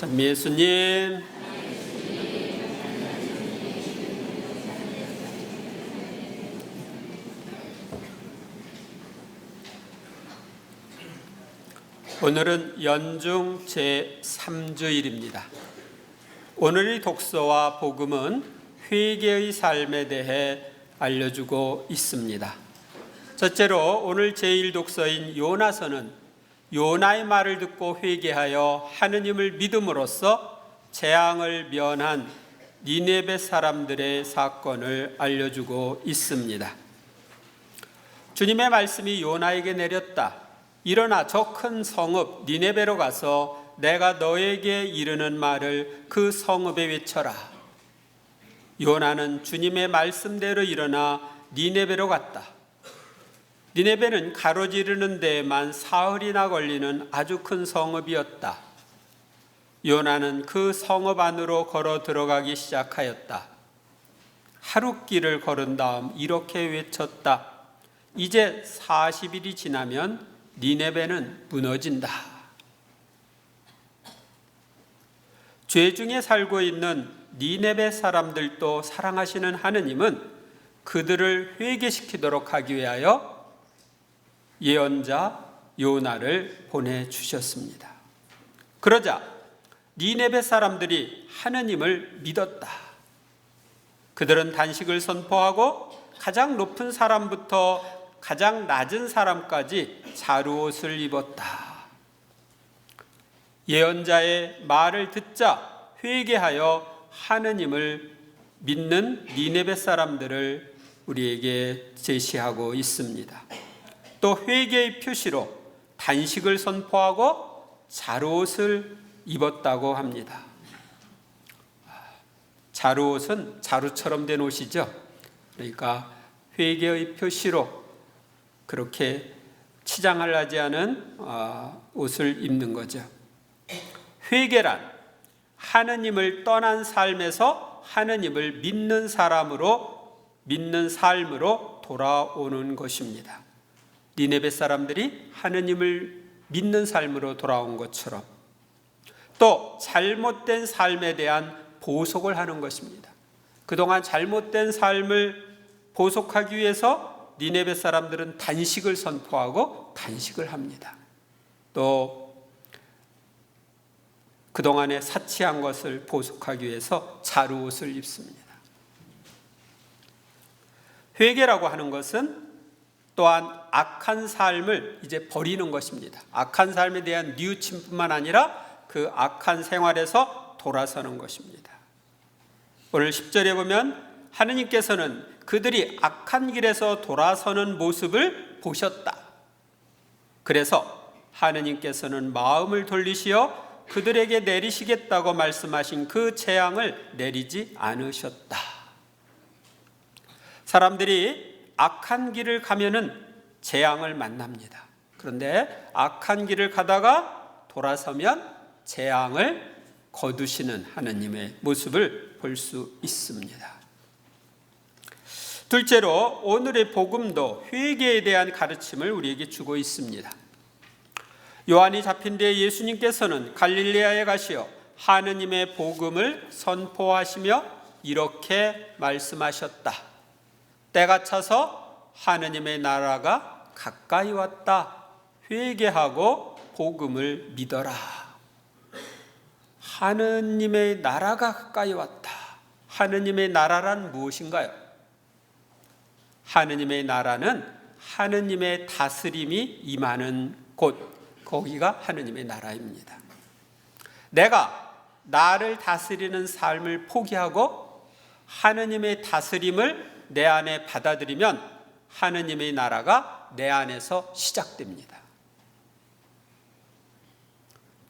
참 예수님, 오늘은 연중 제3주일입니다. 오늘의 독서와 복음은 회개의 삶에 대해 알려주고 있습니다. 첫째로 오늘 제1독서인 요나서는 요나의 말을 듣고 회개하여 하느님을 믿음으로써 재앙을 면한 니네베 사람들의 사건을 알려주고 있습니다. 주님의 말씀이 요나에게 내렸다. 일어나 저 큰 성읍 니네베로 가서 내가 너에게 이르는 말을 그 성읍에 외쳐라. 요나는 주님의 말씀대로 일어나 니네베로 갔다. 니네베는 가로지르는 데에만 사흘이나 걸리는 아주 큰 성읍이었다. 요나는 그 성읍 안으로 걸어 들어가기 시작하였다. 하룻길을 걸은 다음 이렇게 외쳤다. 이제 40일이 지나면 니네베는 무너진다. 죄 중에 살고 있는 니네베 사람들도 사랑하시는 하느님은 그들을 회개시키도록 하기 위하여 예언자 요나를 보내주셨습니다. 그러자 니네베 사람들이 하느님을 믿었다. 그들은 단식을 선포하고 가장 높은 사람부터 가장 낮은 사람까지 자루옷을 입었다. 예언자의 말을 듣자 회개하여 하느님을 믿는 니네베 사람들을 우리에게 제시하고 있습니다. 또 회개의 표시로 단식을 선포하고 자루옷을 입었다고 합니다. 자루옷은 자루처럼 된 옷이죠. 그러니까 회개의 표시로 그렇게 치장을 하지 않은 옷을 입는 거죠. 회개란 하느님을 떠난 삶에서 하느님을 믿는 삶으로 돌아오는 것입니다. 니네베 사람들이 하느님을 믿는 삶으로 돌아온 것처럼 또 잘못된 삶에 대한 보속을 하는 것입니다. 그동안 잘못된 삶을 보속하기 위해서 니네베 사람들은 단식을 선포하고 단식을 합니다. 또 그동안에 사치한 것을 보속하기 위해서 자루옷을 입습니다. 회개라고 하는 것은 또한 악한 삶을 이제 버리는 것입니다. 악한 삶에 대한 뉘우침뿐만 아니라 그 악한 생활에서 돌아서는 것입니다. 오늘 10절에 보면 하느님께서는 그들이 악한 길에서 돌아서는 모습을 보셨다. 그래서 하느님께서는 마음을 돌리시어 그들에게 내리시겠다고 말씀하신 그 재앙을 내리지 않으셨다. 사람들이 악한 길을 가면은 재앙을 만납니다. 그런데 악한 길을 가다가 돌아서면 재앙을 거두시는 하느님의 모습을 볼 수 있습니다. 둘째로 오늘의 복음도 회개에 대한 가르침을 우리에게 주고 있습니다. 요한이 잡힌 뒤에 예수님께서는 갈릴레아에 가시어 하느님의 복음을 선포하시며 이렇게 말씀하셨다. 때가 차서 하느님의 나라가 가까이 왔다. 회개하고 복음을 믿어라. 하느님의 나라가 가까이 왔다. 하느님의 나라란 무엇인가요? 하느님의 나라는 하느님의 다스림이 임하는 곳, 거기가 하느님의 나라입니다. 내가 나를 다스리는 삶을 포기하고 하느님의 다스림을 내 안에 받아들이면 하느님의 나라가 내 안에서 시작됩니다.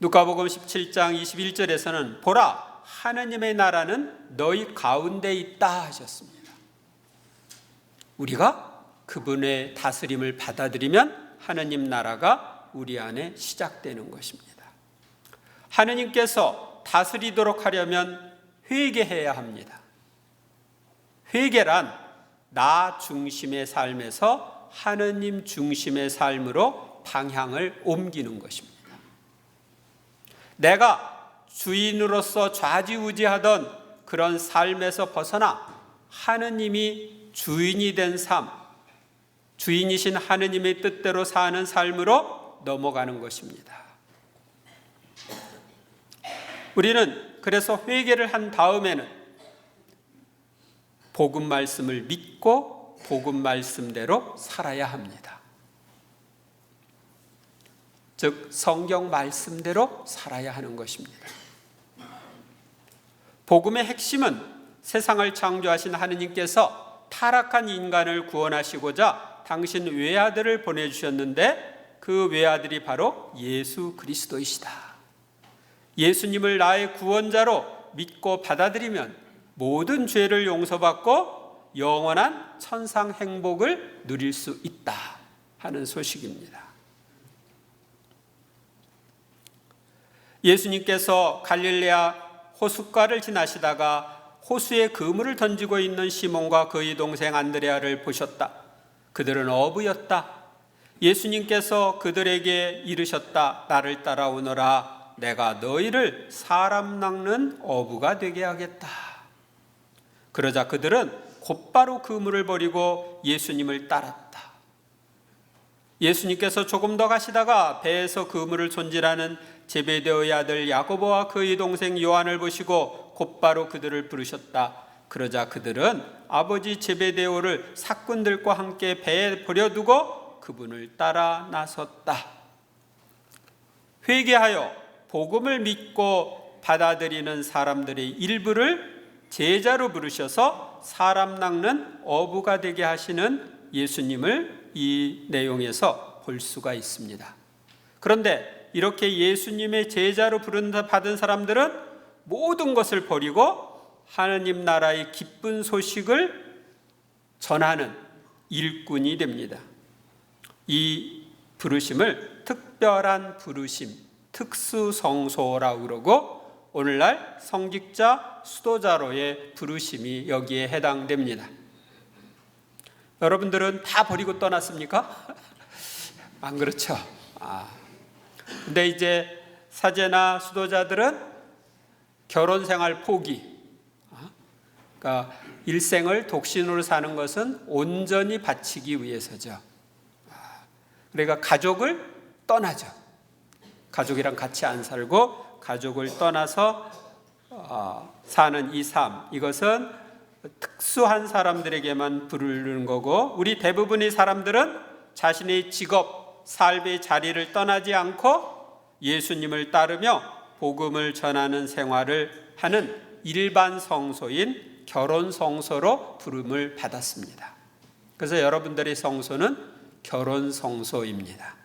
누가복음 17장 21절에서는 보라, 하느님의 나라는 너희 가운데 있다 하셨습니다. 우리가 그분의 다스림을 받아들이면 하느님 나라가 우리 안에 시작되는 것입니다. 하느님께서 다스리도록 하려면 회개해야 합니다. 회개란 나 중심의 삶에서 하느님 중심의 삶으로 방향을 옮기는 것입니다. 내가 주인으로서 좌지우지하던 그런 삶에서 벗어나 하느님이 주인이 된 삶, 주인이신 하느님의 뜻대로 사는 삶으로 넘어가는 것입니다. 우리는 그래서 회개를 한 다음에는 복음 말씀을 믿고 복음 말씀대로 살아야 합니다. 즉 성경 말씀대로 살아야 하는 것입니다. 복음의 핵심은 세상을 창조하신 하느님께서 타락한 인간을 구원하시고자 당신 외아들을 보내주셨는데 그 외아들이 바로 예수 그리스도이시다. 예수님을 나의 구원자로 믿고 받아들이면 모든 죄를 용서받고 영원한 천상 행복을 누릴 수 있다 하는 소식입니다. 예수님께서 갈릴레아 호숫가를 지나시다가 호수에 그물을 던지고 있는 시몬과 그의 동생 안드레아를 보셨다. 그들은 어부였다. 예수님께서 그들에게 이르셨다. 나를 따라오너라. 내가 너희를 사람 낚는 어부가 되게 하겠다. 그러자 그들은 곧바로 그물을 버리고 예수님을 따랐다. 예수님께서 조금 더 가시다가 배에서 그물을 손질하는 제베데오의 아들 야고보와 그의 동생 요한을 보시고 곧바로 그들을 부르셨다. 그러자 그들은 아버지 제베데오를 사꾼들과 함께 배에 버려두고 그분을 따라 나섰다. 회개하여 복음을 믿고 받아들이는 사람들의 일부를 제자로 부르셔서 사람 낚는 어부가 되게 하시는 예수님을 이 내용에서 볼 수가 있습니다. 그런데 이렇게 예수님의 제자로 받은 사람들은 모든 것을 버리고 하느님 나라의 기쁜 소식을 전하는 일꾼이 됩니다. 이 부르심을 특별한 부르심, 특수성소라고 그러고 오늘날 성직자 수도자로의 부르심이 여기에 해당됩니다. 여러분들은 다 버리고 떠났습니까? 안 그렇죠. 근데 이제 사제나 수도자들은 결혼 생활 포기, 그러니까 일생을 독신으로 사는 것은 온전히 바치기 위해서죠. 그러니까 가족을 떠나죠. 가족이랑 같이 안 살고 가족을 떠나서 사는 이 삶, 이것은 특수한 사람들에게만 부르는 거고 우리 대부분의 사람들은 자신의 직업, 삶의 자리를 떠나지 않고 예수님을 따르며 복음을 전하는 생활을 하는 일반 성소인 결혼 성소로 부름을 받았습니다. 그래서 여러분들의 성소는 결혼 성소입니다.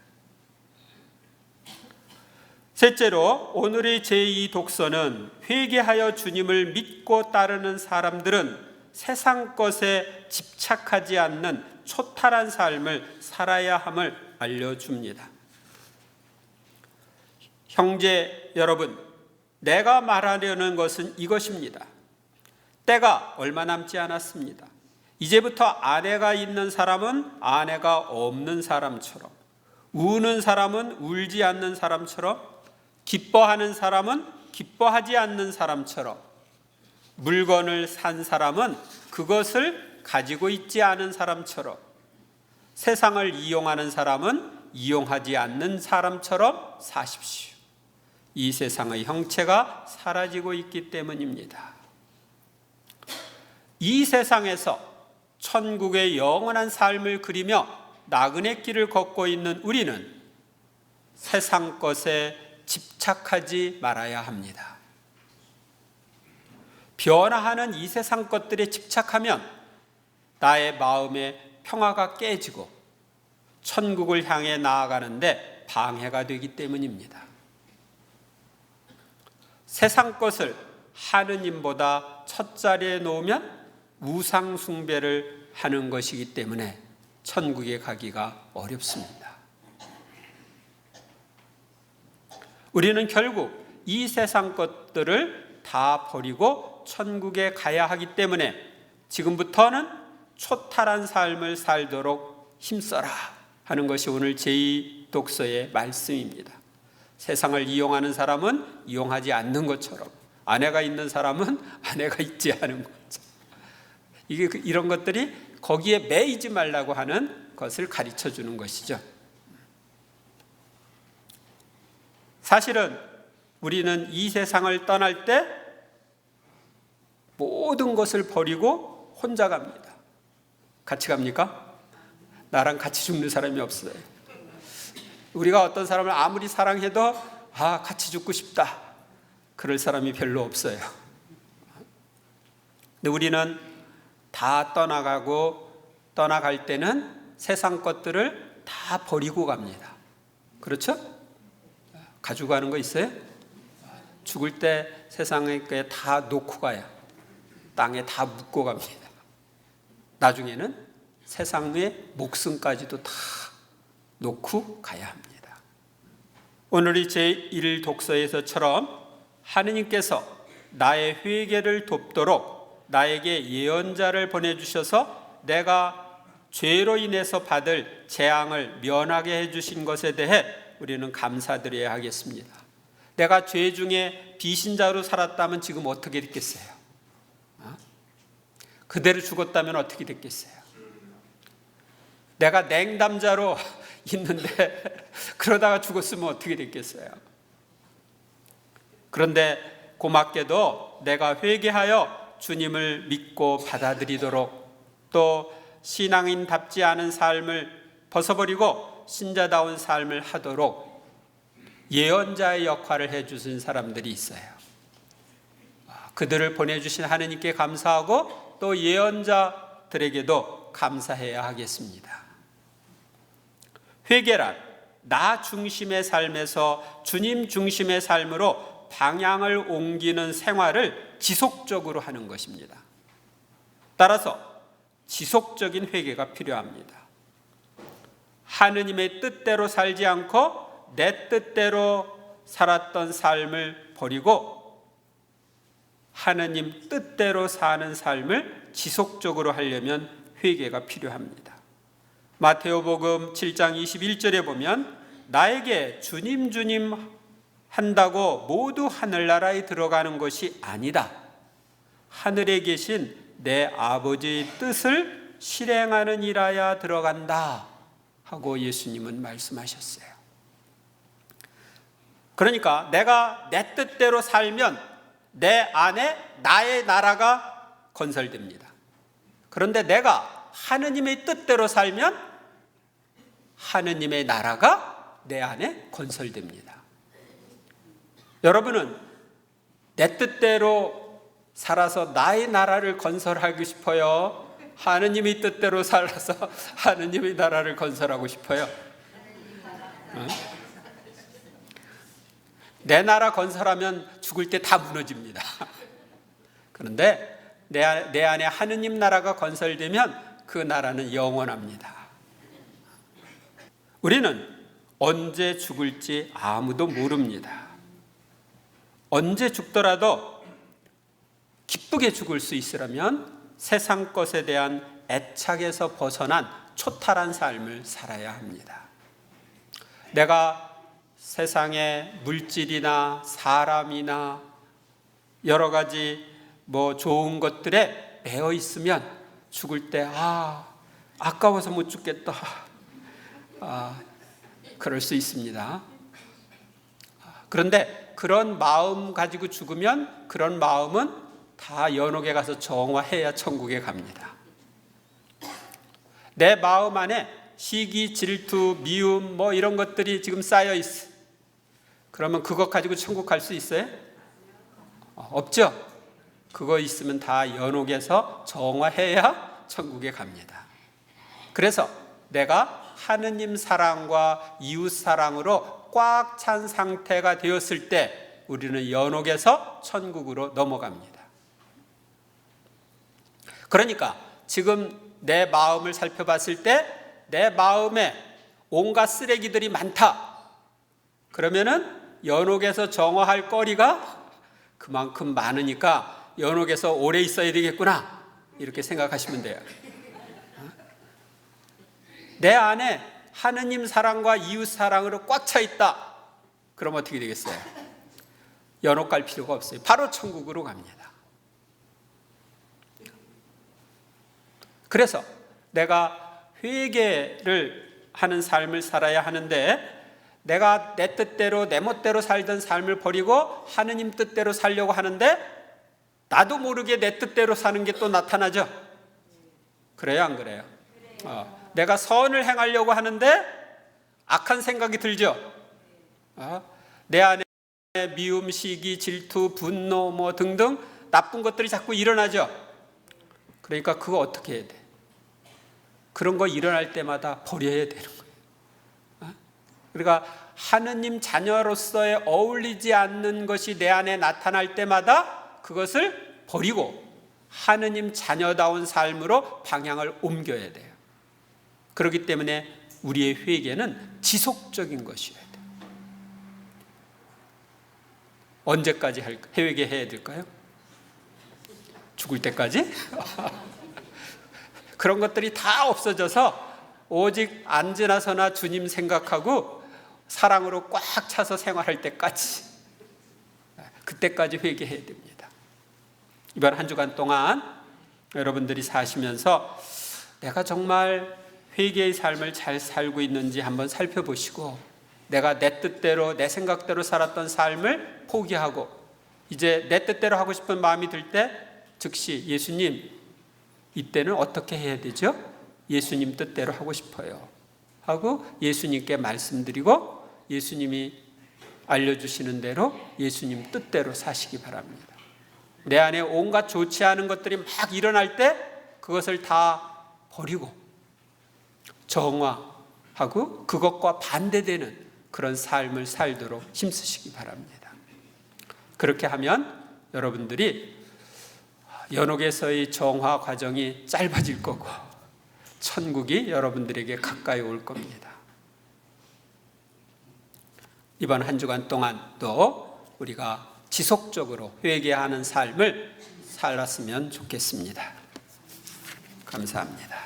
셋째로 오늘의 제2 독서는 회개하여 주님을 믿고 따르는 사람들은 세상 것에 집착하지 않는 초탈한 삶을 살아야 함을 알려줍니다. 형제 여러분, 내가 말하려는 것은 이것입니다. 때가 얼마 남지 않았습니다. 이제부터 아내가 있는 사람은 아내가 없는 사람처럼, 우는 사람은 울지 않는 사람처럼, 기뻐하는 사람은 기뻐하지 않는 사람처럼, 물건을 산 사람은 그것을 가지고 있지 않은 사람처럼, 세상을 이용하는 사람은 이용하지 않는 사람처럼 사십시오. 이 세상의 형체가 사라지고 있기 때문입니다. 이 세상에서 천국의 영원한 삶을 그리며 나그네 길을 걷고 있는 우리는 세상 것에 집착하지 말아야 합니다. 변화하는 이 세상 것들에 집착하면 나의 마음의 평화가 깨지고 천국을 향해 나아가는데 방해가 되기 때문입니다. 세상 것을 하느님보다 첫 자리에 놓으면 우상 숭배를 하는 것이기 때문에 천국에 가기가 어렵습니다. 우리는 결국 이 세상 것들을 다 버리고 천국에 가야 하기 때문에 지금부터는 초탈한 삶을 살도록 힘써라 하는 것이 오늘 제2 독서의 말씀입니다. 세상을 이용하는 사람은 이용하지 않는 것처럼, 아내가 있는 사람은 아내가 있지 않은 것처럼, 이런 것들이 거기에 매이지 말라고 하는 것을 가르쳐 주는 것이죠. 사실은 우리는 이 세상을 떠날 때 모든 것을 버리고 혼자 갑니다. 같이 갑니까? 나랑 같이 죽는 사람이 없어요. 우리가 어떤 사람을 아무리 사랑해도 같이 죽고 싶다, 그럴 사람이 별로 없어요. 근데 우리는 다 떠나갈 때는 세상 것들을 다 버리고 갑니다. 그렇죠? 가지고 가는 거 있어요? 죽을 때 세상에 다 놓고 가요. 땅에 다 묻고 갑니다. 나중에는 세상의 목숨까지도 다 놓고 가야 합니다. 오늘 이 제1 독서에서처럼 하느님께서 나의 회개를 돕도록 나에게 예언자를 보내주셔서 내가 죄로 인해서 받을 재앙을 면하게 해주신 것에 대해 우리는 감사드려야 하겠습니다. 내가 죄 중에 비신자로 살았다면 지금 어떻게 됐겠어요? 그대로 죽었다면 어떻게 됐겠어요? 내가 냉담자로 있는데 그러다가 죽었으면 어떻게 됐겠어요? 그런데 고맙게도 내가 회개하여 주님을 믿고 받아들이도록, 또 신앙인답지 않은 삶을 벗어버리고 신자다운 삶을 하도록 예언자의 역할을 해주신 사람들이 있어요. 그들을 보내주신 하느님께 감사하고 또 예언자들에게도 감사해야 하겠습니다. 회개란 나 중심의 삶에서 주님 중심의 삶으로 방향을 옮기는 생활을 지속적으로 하는 것입니다. 따라서 지속적인 회개가 필요합니다. 하느님의 뜻대로 살지 않고 내 뜻대로 살았던 삶을 버리고 하느님 뜻대로 사는 삶을 지속적으로 하려면 회개가 필요합니다. 마태오복음 7장 21절에 보면 나에게 주님 주님 한다고 모두 하늘나라에 들어가는 것이 아니다. 하늘에 계신 내 아버지의 뜻을 실행하는 이라야 들어간다 하고 예수님은 말씀하셨어요. 그러니까 내가 내 뜻대로 살면 내 안에 나의 나라가 건설됩니다. 그런데 내가 하느님의 뜻대로 살면 하느님의 나라가 내 안에 건설됩니다. 여러분은 내 뜻대로 살아서 나의 나라를 건설하고 싶어요? 하느님의 뜻대로 살아서 하느님의 나라를 건설하고 싶어요? 내 나라 건설하면 죽을 때 다 무너집니다. 그런데 내 안에 하느님 나라가 건설되면 그 나라는 영원합니다. 우리는 언제 죽을지 아무도 모릅니다. 언제 죽더라도 기쁘게 죽을 수 있으려면 세상 것에 대한 애착에서 벗어난 초탈한 삶을 살아야 합니다. 내가 세상의 물질이나 사람이나 여러 가지 좋은 것들에 매여 있으면 죽을 때 아까워서 못 죽겠다, 그럴 수 있습니다. 그런데 그런 마음 가지고 죽으면 그런 마음은 다 연옥에 가서 정화해야 천국에 갑니다. 내 마음 안에 시기, 질투, 미움 이런 것들이 지금 쌓여 있어. 그러면 그것 가지고 천국 갈 수 있어요? 없죠? 그거 있으면 다 연옥에서 정화해야 천국에 갑니다. 그래서 내가 하느님 사랑과 이웃 사랑으로 꽉 찬 상태가 되었을 때 우리는 연옥에서 천국으로 넘어갑니다. 그러니까 지금 내 마음을 살펴봤을 때 내 마음에 온갖 쓰레기들이 많다. 그러면은 연옥에서 정화할 거리가 그만큼 많으니까 연옥에서 오래 있어야 되겠구나, 이렇게 생각하시면 돼요. 내 안에 하느님 사랑과 이웃 사랑으로 꽉 차 있다. 그럼 어떻게 되겠어요? 연옥 갈 필요가 없어요. 바로 천국으로 갑니다. 그래서 내가 회개를 하는 삶을 살아야 하는데, 내가 내 뜻대로 내 멋대로 살던 삶을 버리고 하느님 뜻대로 살려고 하는데 나도 모르게 내 뜻대로 사는 게 또 나타나죠. 그래요, 안 그래요? 내가 선을 행하려고 하는데 악한 생각이 들죠. 내 안에 미움, 시기, 질투, 분노 뭐 등등 나쁜 것들이 자꾸 일어나죠. 그러니까 그거 어떻게 해야 돼? 그런 거 일어날 때마다 버려야 되는 거예요. 그러니까 하느님 자녀로서의 어울리지 않는 것이 내 안에 나타날 때마다 그것을 버리고 하느님 자녀다운 삶으로 방향을 옮겨야 돼요. 그렇기 때문에 우리의 회개는 지속적인 것이어야 돼요. 언제까지 회개해야 될까요? 죽을 때까지? 그런 것들이 다 없어져서 오직 앉으나 서나 주님 생각하고 사랑으로 꽉 차서 생활할 때까지, 그때까지 회개해야 됩니다. 이번 한 주간 동안 여러분들이 사시면서 내가 정말 회개의 삶을 잘 살고 있는지 한번 살펴보시고, 내가 내 뜻대로 내 생각대로 살았던 삶을 포기하고 이제 내 뜻대로 하고 싶은 마음이 들 때 즉시 예수님, 이때는 어떻게 해야 되죠? 예수님 뜻대로 하고 싶어요 하고 예수님께 말씀드리고 예수님이 알려주시는 대로 예수님 뜻대로 사시기 바랍니다. 내 안에 온갖 좋지 않은 것들이 막 일어날 때 그것을 다 버리고 정화하고 그것과 반대되는 그런 삶을 살도록 힘쓰시기 바랍니다. 그렇게 하면 여러분들이 연옥에서의 정화 과정이 짧아질 거고 천국이 여러분들에게 가까이 올 겁니다. 이번 한 주간 동안 또 우리가 지속적으로 회개하는 삶을 살았으면 좋겠습니다. 감사합니다.